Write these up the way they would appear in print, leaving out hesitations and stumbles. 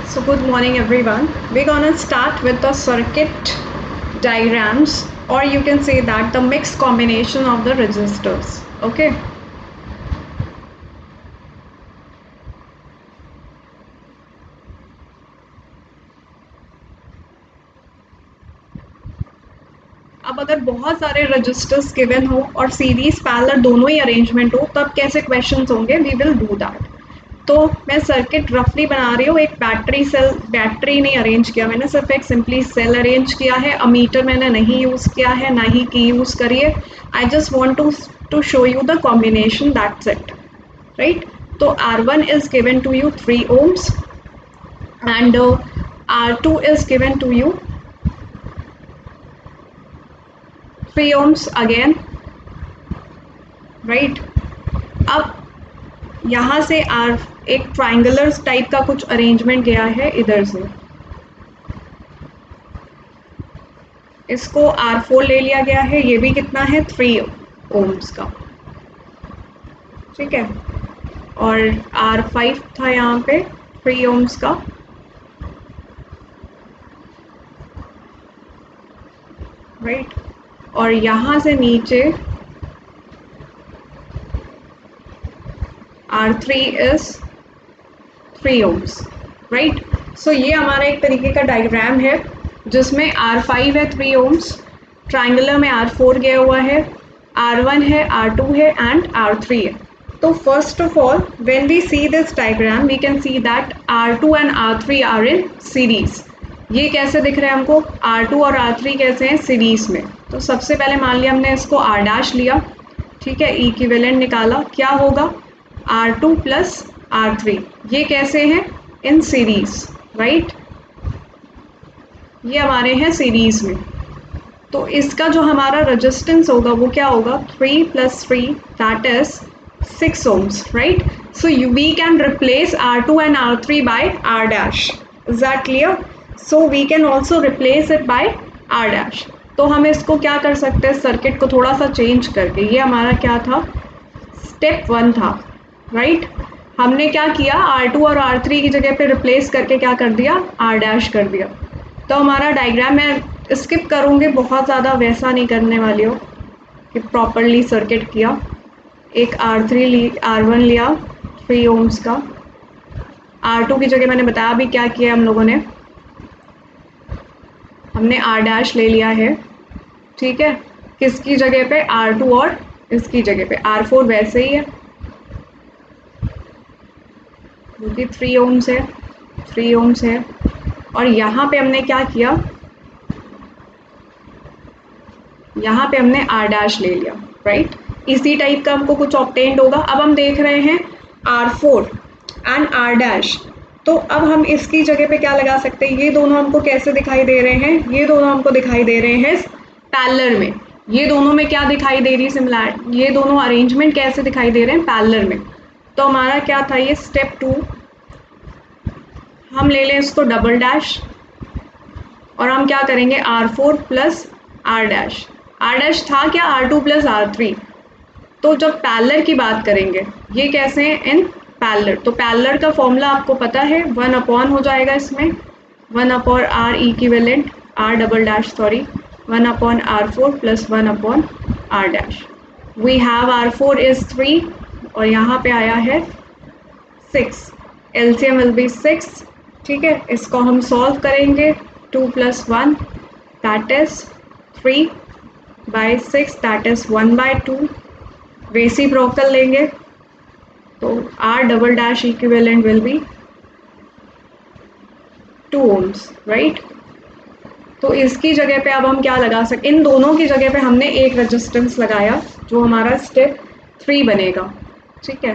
So good morning everyone. We're gonna start with the circuit diagrams, or you can say that the mixed combination of the resistors. Okay. अब अगर बहुत सारे registers given हो और series parallel दोनों ही arrangement हो तब कैसे क्वेश्चंस होंगे, वी विल डू दैट। तो मैं सर्किट रफली बना रही हूँ। एक बैटरी नहीं अरेंज किया मैंने, सिर्फ एक सिंपली सेल अरेंज किया है। अमीटर मैंने नहीं यूज़ किया है, ना ही की यूज़ करिए। I just want to show you the combination, that's it, right. तो R1 is given to you 3 ohms and R2 is given to you 3 ohms again, right। अब यहाँ से एक ट्राइंगुलर टाइप का कुछ अरेंजमेंट गया है इधर से, इसको R4 ले लिया गया है। ये भी कितना है, 3 ohms का, ठीक है। और R5 था यहाँ पे 3 ohms का, राइट। और यहाँ से नीचे R3 is 3 ohms, राइट। सो ये हमारा एक तरीके का डायग्राम है जिसमें R5 है 3 ohms, ट्राइंगुलर में R4 गया हुआ है, R1 है, R2 है एंड R3 है। तो first of all when we see this diagram we can see that R2 and R3 are in series. ये कैसे दिख रहा है हमको, R2 और R3 कैसे हैं, सीरीज में। तो सबसे पहले मान लिया हमने इसको R' लिया, ठीक है, इक्विवेलेंट निकाला, क्या होगा R2 प्लस R3। ये कैसे हैं, इन सीरीज, राइट। ये हमारे हैं सीरीज में। तो इसका जो हमारा रेजिस्टेंस होगा वो क्या होगा, 3 + 3 that is 6 ohms, right. So we can replace R2 and R3 by R'। Is that clear? So we can also replace it by R'। तो हम इसको क्या कर सकते हैं, सर्किट को थोड़ा सा चेंज करके। ये हमारा क्या था, स्टेप 1 था, राइट। हमने क्या किया, R2 और R3 की जगह पे रिप्लेस करके क्या कर दिया, R' कर दिया। तो हमारा डायग्राम मैं स्किप करूँगी, बहुत ज़्यादा वैसा नहीं करने वाली हो कि प्रॉपरली सर्किट किया। एक R1 लिया 3 ohms का, R2 की जगह मैंने बताया अभी क्या किया हम लोगों ने, हमने R' ले लिया है, ठीक है। किसकी जगह पे, R2 और इसकी जगह पे R4 वैसे ही है जो कि 3 ohms है, 3 ohms है। और यहाँ पे हमने क्या किया, यहाँ पे हमने R' ले लिया, राइट। इसी टाइप का हमको कुछ ऑब्टेन्ड होगा। अब हम देख रहे हैं R4 एंड R'। तो अब हम इसकी जगह पे क्या लगा सकते हैं, ये दोनों हमको कैसे दिखाई दे रहे हैं, ये दोनों हमको दिखाई दे रहे हैं पैरेलल में। ये दोनों में क्या दिखाई दे रही है, सिमिलर, ये दोनों अरेंजमेंट कैसे दिखाई दे रहे हैं, पैरेलल में। तो हमारा क्या था, ये स्टेप 2, हम ले लें इसको डबल' और हम क्या करेंगे, R4 प्लस R' था क्या, R2 प्लस R3। तो जब पैरेलल की बात करेंगे, ये कैसे हैं, इन पैरेलल। तो पैरेलल का फॉर्मूला आपको पता है, 1 हो जाएगा इसमें, 1/R equivalent, R" 1/R4 plus 1/R'। We have R4 is 3 और यहाँ पे आया है 6, एलसीएम विल बी 6, ठीक है। इसको हम सॉल्व करेंगे, 2 + 1 that is 3 by 6 that is 1/2। Reciprocal लेंगे तो R" equivalent will be 2 ohms, right. तो इसकी जगह पे अब हम क्या लगा सकते, इन दोनों की जगह पे हमने एक रेजिस्टेंस लगाया जो हमारा स्टेप 3 बनेगा, ठीक है।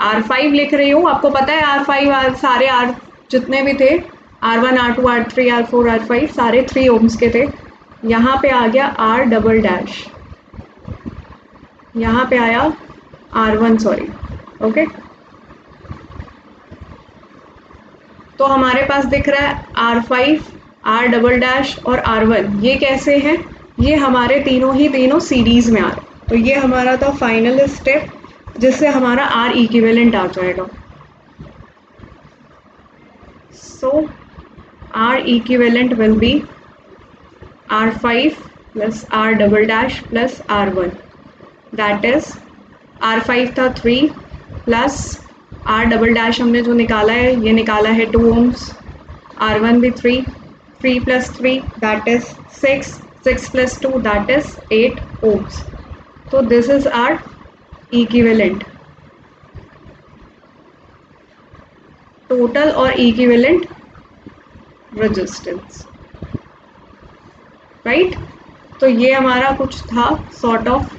R5 लिख रही हूँ, आपको पता है R5 सारे जितने भी थे, R1 R2 R3 R4 R5 सारे 3 ohms के थे। यहाँ पे आ गया R', यहाँ पे आया R1, सॉरी, ओके। तो हमारे पास दिख रहा है R5 R' और R1, ये कैसे हैं, ये हमारे तीनों सीरीज में आ रहे हैं। तो ये हमारा था फाइनल स्टेप जिससे हमारा आर इक्विवेलेंट आ जाएगा। So R equivalent will be R5 plus R double dash plus R1, that is R5 था 3 plus R double dash हमने जो निकाला है ये निकाला है 2 ohms, R1 भी 3 plus 3 that is 6 plus 2 that is 8 ohms. So this is our equivalent, total और equivalent resistance, राइट तो ये हमारा कुछ था सॉर्ट ऑफ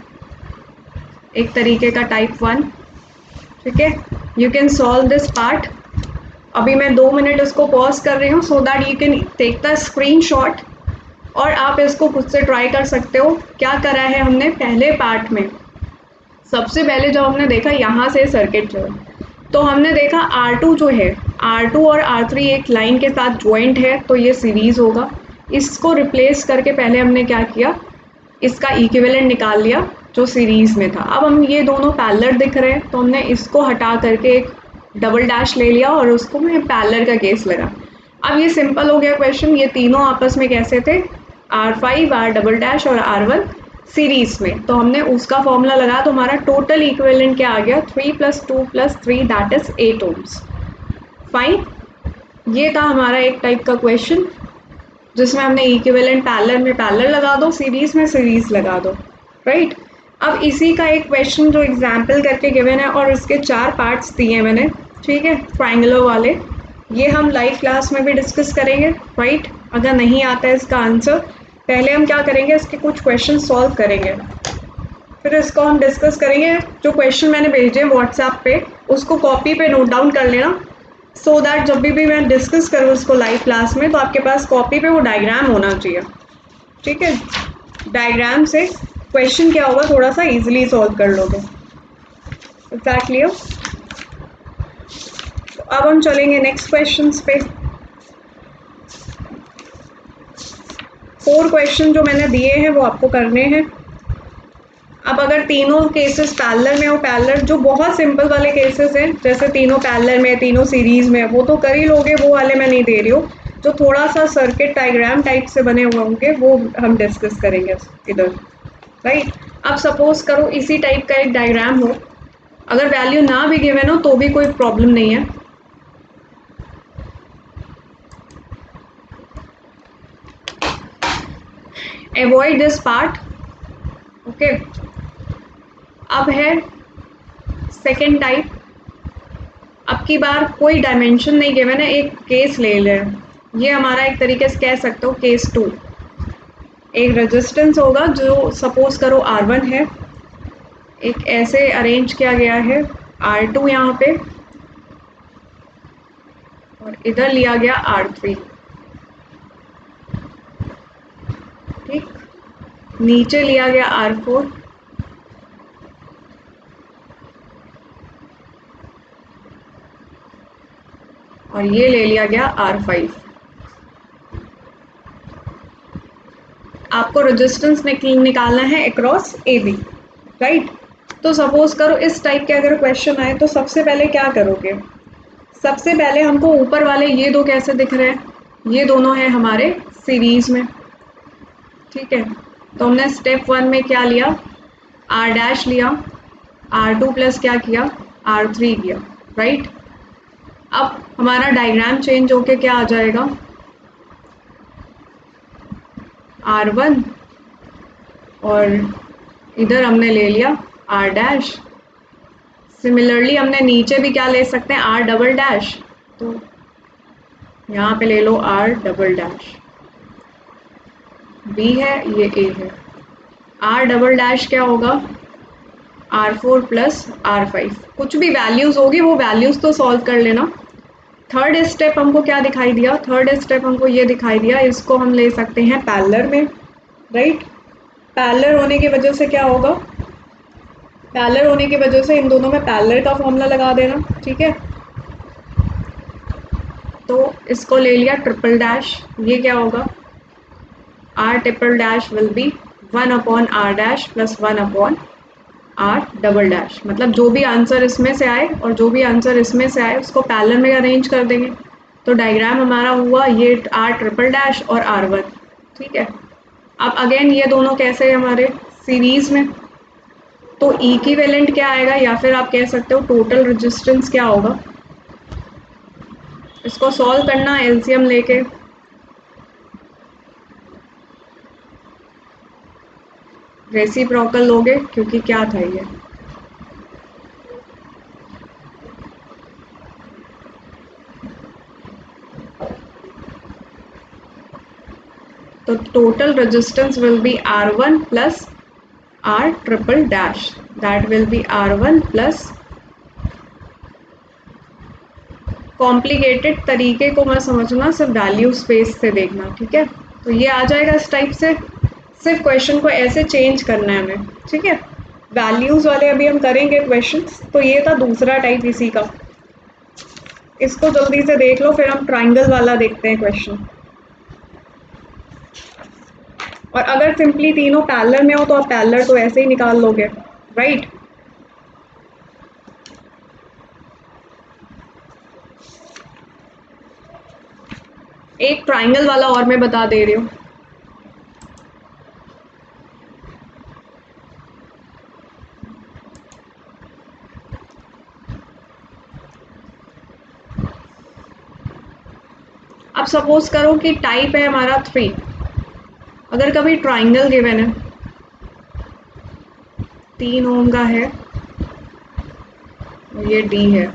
एक तरीके का टाइप 1। ठीक है, you can solve this part. अभी मैं 2 मिनट इसको पॉज कर रही हूँ so that you can take the screenshot और आप इसको खुद से ट्राई कर सकते हो। क्या करा है हमने पहले पार्ट में, सबसे पहले जब हमने देखा यहाँ से सर्किट जो है तो हमने देखा R2 जो है R2 और R3 एक लाइन के साथ ज्वाइंट है तो ये सीरीज होगा। इसको रिप्लेस करके पहले हमने क्या किया, इसका इक्विवेलेंट निकाल लिया जो सीरीज में था। अब हम ये दोनों पैरेलल दिख रहे हैं तो हमने इसको हटा करके एक डबल डैश ले लिया और उसको मैं पैरेलल का केस लगा। अब ये सिंपल हो गया क्वेश्चन, ये तीनों आपस में कैसे थे, R5 R डबल डैश और R1 सीरीज में, तो हमने उसका फॉर्मूला लगा तो हमारा टोटल इक्विवेलेंट क्या आ गया 3 + 2 + 3 दैट इज 8 ohms। फाइन, ये था हमारा एक टाइप का क्वेश्चन जिसमें हमने इक्विवेलेंट पैरेलल में पैरेलल लगा दो, सीरीज में सीरीज लगा दो, राइट। अब इसी का एक क्वेश्चन जो एग्जाम्पल करके गिवन है और इसके 4 पार्ट्स दिए हैं मैंने, ठीक है, ट्राइंगुलर वाले, ये हम लाइव क्लास में भी डिस्कस करेंगे, राइट। अगर नहीं आता है इसका आंसर, पहले हम क्या करेंगे, इसके कुछ क्वेश्चन सॉल्व करेंगे, फिर इसको हम डिस्कस करेंगे। जो क्वेश्चन मैंने भेजे व्हाट्सएप पे उसको कॉपी पे नोट डाउन कर लेना सो दैट जब भी मैं डिस्कस करूँ उसको लाइव क्लास में तो आपके पास कॉपी पे वो डायग्राम होना चाहिए, ठीक है। डायग्राम से क्वेश्चन क्या होगा थोड़ा सा इजीली सॉल्व कर लोगे। Is that clear? तो अब हम चलेंगे नेक्स्ट क्वेश्चंस पे। 4 क्वेश्चन जो मैंने दिए हैं वो आपको करने हैं। अब अगर तीनों केसेस पैरेलल में हो, पैरेलल जो बहुत सिंपल वाले केसेस हैं जैसे तीनों पैरेलल में तीनों सीरीज में, वो तो कर ही लोगे, वो वाले मैं नहीं दे रही हूँ। जो थोड़ा सा सर्किट डायग्राम टाइप से बने हुए होंगे वो हम डिस्कस करेंगे इधर, राइट। अब सपोज करो इसी टाइप का एक डायग्राम हो, अगर वैल्यू ना भी गिवन हो तो भी कोई प्रॉब्लम नहीं है। Avoid this part, okay. अब है सेकेंड टाइप। अब की बार कोई डायमेंशन नहीं गिवन है, एक केस ले ले, ये हमारा एक तरीके से कह सकते हो केस 2। एक रेजिस्टेंस होगा जो सपोज करो R1 है, एक ऐसे अरेंज किया गया है R2 यहाँ पे और इधर लिया गया R3, ठीक, नीचे लिया गया R4 और ये ले लिया गया R5। आपको रेजिस्टेंस निकालना है अक्रॉस AB, राइट। तो सपोज करो इस टाइप के अगर क्वेश्चन आए तो सबसे पहले क्या करोगे, सबसे पहले हमको ऊपर वाले ये दो कैसे दिख रहे हैं, ये दोनों हैं हमारे सीरीज में, ठीक है। तो हमने स्टेप 1 में क्या लिया, R' लिया, R2 प्लस क्या किया, R3 किया, राइट। अब हमारा डायग्राम चेंज होके क्या आ जाएगा, R1 और इधर हमने ले लिया R'। सिमिलरली हमने नीचे भी क्या ले सकते हैं, R डबल डैश, तो यहाँ पे ले लो R डबल डैश, B है ये A है। R डबल डैश क्या होगा, R4 प्लस R5, कुछ भी वैल्यूज़ होगी वो वैल्यूज़ तो सॉल्व कर लेना। थर्ड स्टेप हमको क्या दिखाई दिया, थर्ड स्टेप हमको ये दिखाई दिया, इसको हम ले सकते हैं पैरेलल में, राइट। पैरेलल होने की वजह से क्या होगा, पैरेलल होने की वजह से इन दोनों में पैरेलल का फॉर्मूला लगा देना, ठीक है। तो इसको ले लिया ट्रिपल डैश, ये क्या होगा, R triple dash will be 1/R' + 1/R'। R double dash, मतलब जो भी आंसर इसमें से आए और जो भी आंसर इसमें से आए उसको पैरेलल में अरेंज कर देंगे। तो डायग्राम हमारा हुआ ये आर ट्रिपल डैश और आर वन, ठीक है। अब अगेन ये दोनों कैसे हमारे सीरीज में, तो इक्विवेलेंट क्या आएगा या फिर आप कह सकते हो टोटल रेजिस्टेंस क्या होगा। इसको सॉल्व करना एलसीएम लेके, रेसिप्रोकल लोगे क्योंकि क्या था ये, तो total resistance will be R1 plus R triple dash, that will be R1 plus, complicated तरीके को मैं समझना, सिर्फ वैल्यू स्पेस से देखना, ठीक है। तो ये आ जाएगा इस टाइप से, सिर्फ क्वेश्चन को ऐसे चेंज करना है हमें, ठीक है। वैल्यूज वाले अभी हम करेंगे क्वेश्चंस, तो ये था दूसरा टाइप इसी का, इसको जल्दी से देख लो फिर हम ट्राइंगल वाला देखते हैं क्वेश्चन। और अगर सिंपली तीनों पैरेलल में हो तो आप पैरेलल तो ऐसे ही निकाल लोगे, राइट। एक ट्राइंगल वाला और मैं बता दे रही हूँ, अब सपोज करो कि टाइप है हमारा 3, अगर कभी ट्राइंगल गिवन है 3 ओम का है और ये डी है,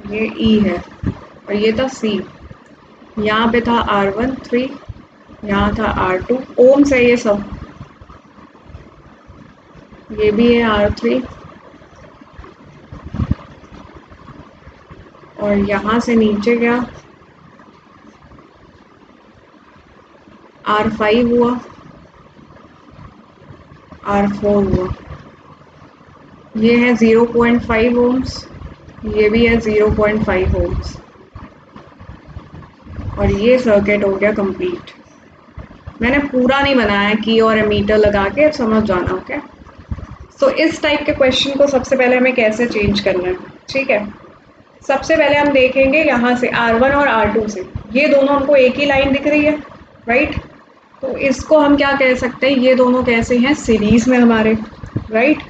ये ई है और ये था सी, यहाँ पे था R1 3, यहाँ था R2, ओम्स है ये सब, ये भी है R3 और यहाँ से नीचे गया R5 हुआ, R4 हुआ, ये है 0.5 ओम्स, ये भी है 0.5 ओम्स और ये सर्किट हो गया कंप्लीट। मैंने पूरा नहीं बनाया की और एमीटर लगा के, अब समझ जाना, ओके। सो इस टाइप के क्वेश्चन को सबसे पहले हमें कैसे चेंज करना है, ठीक है। सबसे पहले हम देखेंगे यहाँ से R1 और R2 से, ये दोनों हमको एक ही लाइन दिख रही है, राइट। तो इसको हम क्या कह सकते हैं, ये दोनों कैसे हैं सीरीज में हमारे, राइट।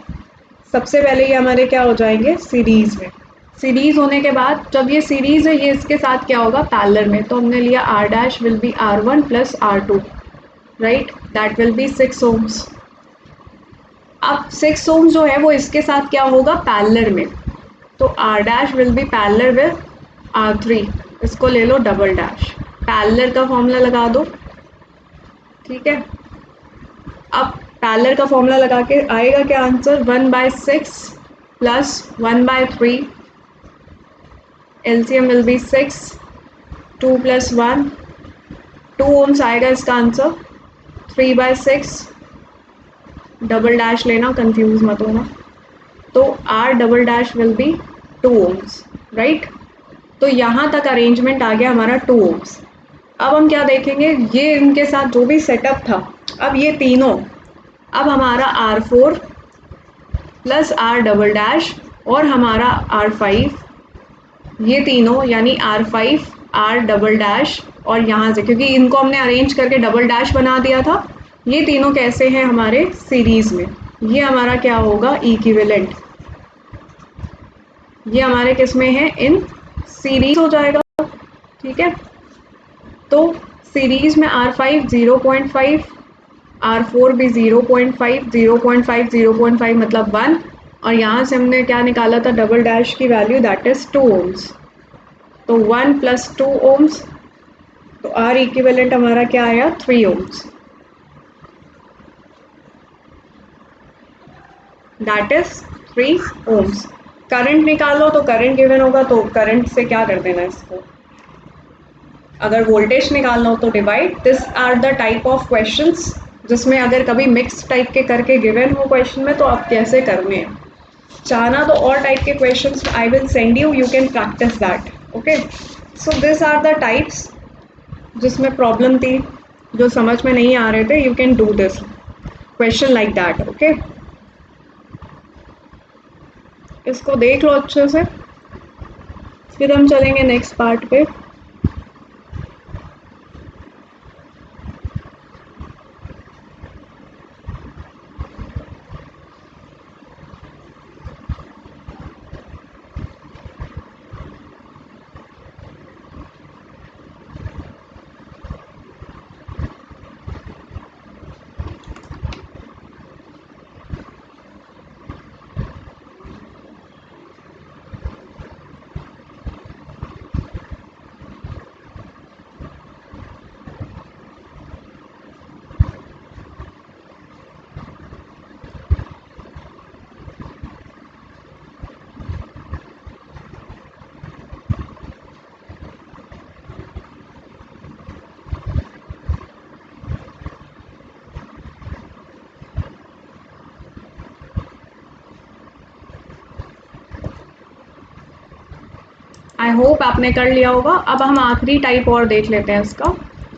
सबसे पहले ये हमारे क्या हो जाएंगे सीरीज में, सीरीज होने के बाद जब ये सीरीज है ये इसके साथ क्या होगा पैरेलल में, तो हमने लिया R dash will be R1 plus R2, right, that will be 6 ohms. अब 6 ओम्स जो है वो इसके साथ क्या होगा पैरेलल में, तो R dash will B parallel with R3, इसको ले लो डबल डैश, पैरेलल का फॉर्मूला लगा दो, ठीक है। अब पैरेलल का फॉर्मूला लगा के आएगा क्या answer, 1/6 plus 1/3, LCM will be 6, 2 plus 1, 2 ohms आएगा इसका आंसर, 3/6, डबल डैश लेना, कंफ्यूज मत होना, तो R double dash will be 2 ohms, right. तो यहाँ तक अरेंजमेंट आ गया हमारा 2 ओम्स। अब हम क्या देखेंगे, ये इनके साथ जो भी सेटअप था, अब ये तीनों, अब हमारा R4 plus R double dash और हमारा R5, ये तीनों यानी R5 R डबल डैश और यहाँ से क्योंकि इनको हमने अरेंज करके डबल डैश बना दिया था, ये तीनों कैसे हैं हमारे सीरीज में, ये हमारा क्या होगा इक्विवेलेंट, ये हमारे किस में है इन सीरीज हो जाएगा, ठीक है। तो सीरीज में R5 0.5, R4 भी 0.5, 0.5, 0.5 मतलब 1, और यहाँ से हमने क्या निकाला था डबल डैश की वैल्यू, दैट इज 2 ओम्स, तो 1 प्लस 2 ओम्स, तो R इक्विवेलेंट हमारा क्या आया 3 ohms, that is 3 ohms. Current निकालो तो करंट गिवन होगा, तो करंट से क्या कर देना इसको, अगर वोल्टेज निकालना हो तो divide. This are the type of questions जिसमें अगर कभी मिक्स टाइप के करके गिवन हो क्वेश्चन में तो आप कैसे करने हैं, चाहना तो और टाइप के questions I will send you, you can practice that, okay. So this are the types जिसमें प्रॉब्लम थी, जो समझ में नहीं आ रहे थे, you can do this question like that, okay. इसको देख लो अच्छे से, फिर हम चलेंगे नेक्स्ट पार्ट पे। आई होप आपने कर लिया होगा। अब हम आखिरी टाइप और देख लेते हैं इसका।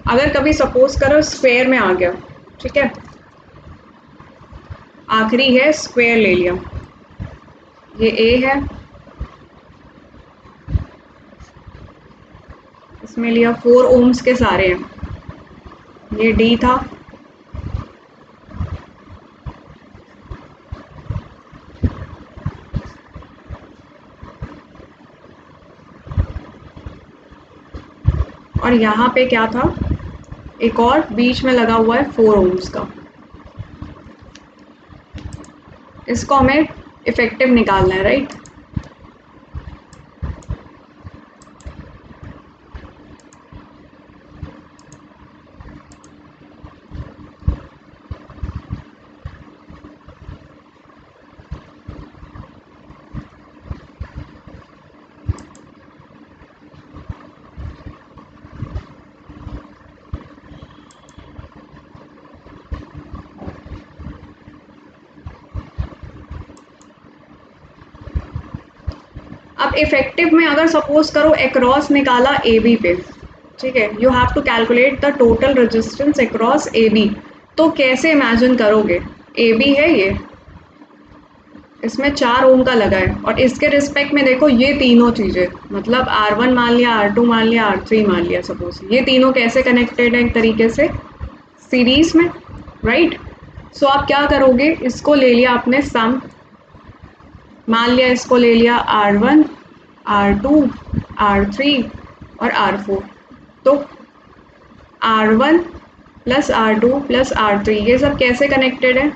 अगर कभी सपोज करो स्क्वायर में आ गया, ठीक है, आखिरी है स्क्वायर ले लिया, ये ए है, इसमें लिया 4 ओम्स के सारे हैं, ये डी था, और यहाँ पे क्या था, एक और बीच में लगा हुआ है 4 ओम्स का। इसको हमें इफेक्टिव निकालना है, राइट। अब इफेक्टिव में अगर सपोज करो अक्रॉस निकाला ए बी पे, ठीक है, you have to calculate the total resistance across A B. तो कैसे इमेजिन करोगे, ए बी है ये, इसमें 4 ओम का लगा है, और इसके रिस्पेक्ट में देखो ये तीनों चीज़ें, मतलब R1 मान लिया, R2 मान लिया, R3 मान लिया, सपोज ये तीनों कैसे कनेक्टेड है, एक तरीके से सीरीज में, राइट। सो आप क्या करोगे, इसको ले लिया आपने सम, मान लिया इसको ले लिया R1, R2, R3 और R4। तो R1 plus R2 plus R3 ये सब कैसे कनेक्टेड है,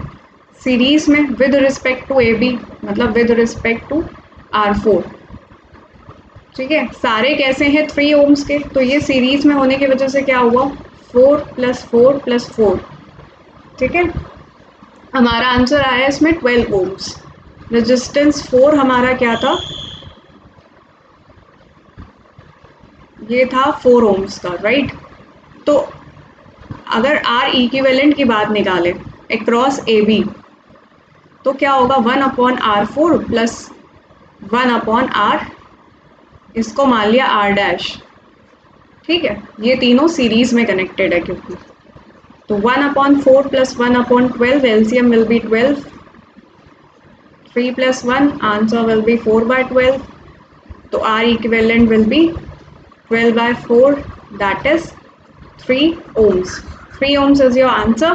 सीरीज में with respect to A B, मतलब विद रिस्पेक्ट टू R4, ठीक है। सारे कैसे हैं 3 ओम्स के, तो ये सीरीज में होने की वजह से क्या हुआ, 4 प्लस 4 प्लस 4, ठीक है। हमारा आंसर आया इसमें 12 ओम्स। रेजिस्टेंस 4 हमारा क्या था, ये था 4 ओम्स का, राइट। तो अगर आर इक्विवेलेंट की बात निकालें अक्रॉस ए बी, तो क्या होगा 1/R4 प्लस 1/R, इसको मान लिया R डैश, ठीक है, ये तीनों सीरीज में कनेक्टेड है क्योंकि। तो 1/4 plus 1/12, LCM will B 12, 3 plus 1, answer will be 4/12, तो R equivalent will be 12/4, that is 3 ohms. 3 ohms is your answer.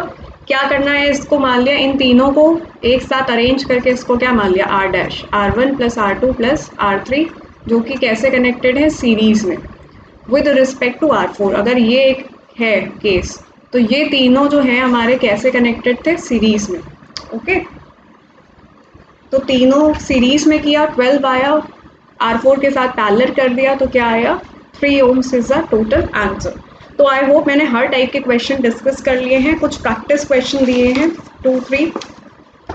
क्या करना है, इसको मान लिया इन तीनों को एक साथ अरेंज करके इसको क्या मान लिया, R dash, R1 plus R2 plus R3, जो कि कैसे कनेक्टेड है, सीरीज में विद रिस्पेक्ट टू R4। अगर ये एक है केस, तो ये तीनों जो है हमारे कैसे कनेक्टेड थे, सीरीज में, ओके। तो तीनों सीरीज में किया, 12 आया, R4 के साथ पैरेलल कर दिया, तो क्या आया, 3 ohms is the total answer. तो आई होप मैंने हर टाइप के क्वेश्चन डिस्कस कर लिए हैं, कुछ प्रैक्टिस क्वेश्चन दिए हैं 2-3,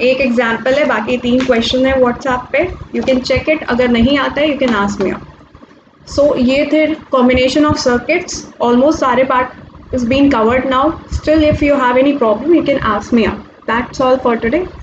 एक एग्जाम्पल है, बाकी 3 क्वेश्चन है व्हाट्सएप पे, यू कैन चेक इट। अगर नहीं आता है you can ask me. So ये थे कॉम्बिनेशन ऑफ सर्किट्स, ऑलमोस्ट सारे part is been covered now. Still if you have any problem you can ask me. That's all for today.